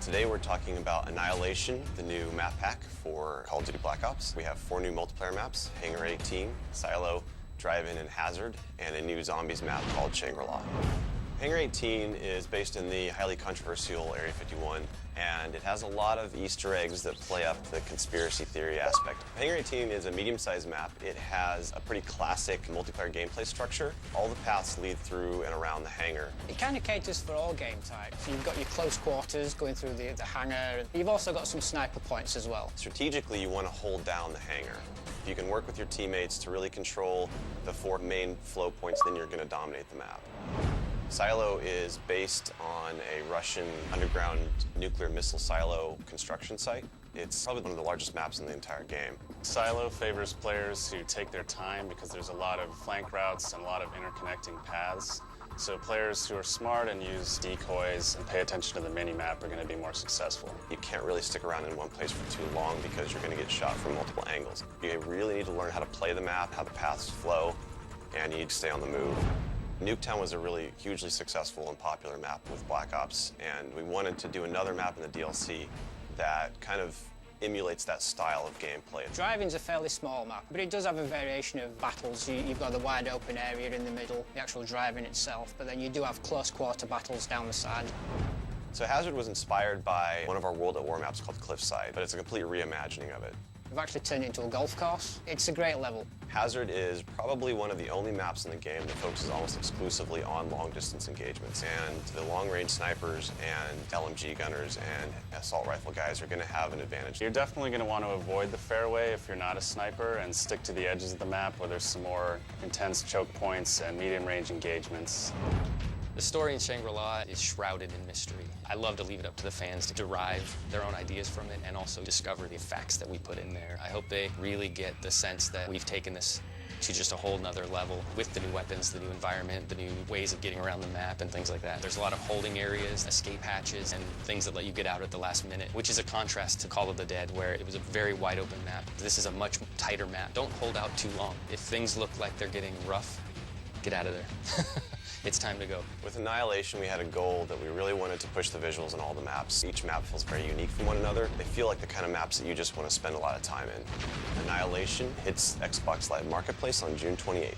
Today we're talking about Annihilation, the new map pack for Call of Duty Black Ops. We have 4 new multiplayer maps, Hangar 18, Silo, Drive-In, and Hazard, and a new zombies map called Shangri-La. Hangar 18 is based in the highly controversial Area 51, and it has a lot of Easter eggs that play up the conspiracy theory aspect. Hangar 18 is a medium-sized map. It has a pretty classic multiplayer gameplay structure. All the paths lead through and around the hangar. It kind of caters for all game types. You've got your close quarters going through the hangar. You've also got some sniper points as well. Strategically, you want to hold down the hangar. If you can work with your teammates to really control the 4 main flow points, then you're going to dominate the map. Silo is based on a Russian underground nuclear missile silo construction site. It's probably one of the largest maps in the entire game. Silo favors players who take their time because there's a lot of flank routes and a lot of interconnecting paths. So players who are smart and use decoys and pay attention to the mini-map are going to be more successful. You can't really stick around in one place for too long because you're going to get shot from multiple angles. You really need to learn how to play the map, how the paths flow, and you need to stay on the move. Nuketown was a really hugely successful and popular map with Black Ops, and we wanted to do another map in the DLC that kind of emulates that style of gameplay. Drive-In's a fairly small map, but it does have a variation of battles. You've got the wide open area in the middle, the actual Drive-In itself, but then you do have close quarter battles down the side. So Hazard was inspired by one of our World at War maps called Cliffside, but it's a complete reimagining of it. We've actually turned it into a golf course. It's a great level. Hazard is probably one of the only maps in the game that focuses almost exclusively on long-distance engagements, and the long-range snipers and LMG gunners and assault rifle guys are going to have an advantage. You're definitely going to want to avoid the fairway if you're not a sniper and stick to the edges of the map where there's some more intense choke points and medium-range engagements. The story in Shangri-La is shrouded in mystery. I love to leave it up to the fans to derive their own ideas from it and also discover the facts that we put in there. I hope they really get the sense that we've taken this to just a whole nother level with the new weapons, the new environment, the new ways of getting around the map and things like that. There's a lot of holding areas, escape hatches, and things that let you get out at the last minute, which is a contrast to Call of the Dead, where it was a very wide open map. This is a much tighter map. Don't hold out too long. If things look like they're getting rough, get out of there. It's time to go. With Annihilation, we had a goal that we really wanted to push the visuals in all the maps. Each map feels very unique from one another. They feel like the kind of maps that you just want to spend a lot of time in. Annihilation hits Xbox Live Marketplace on June 28th.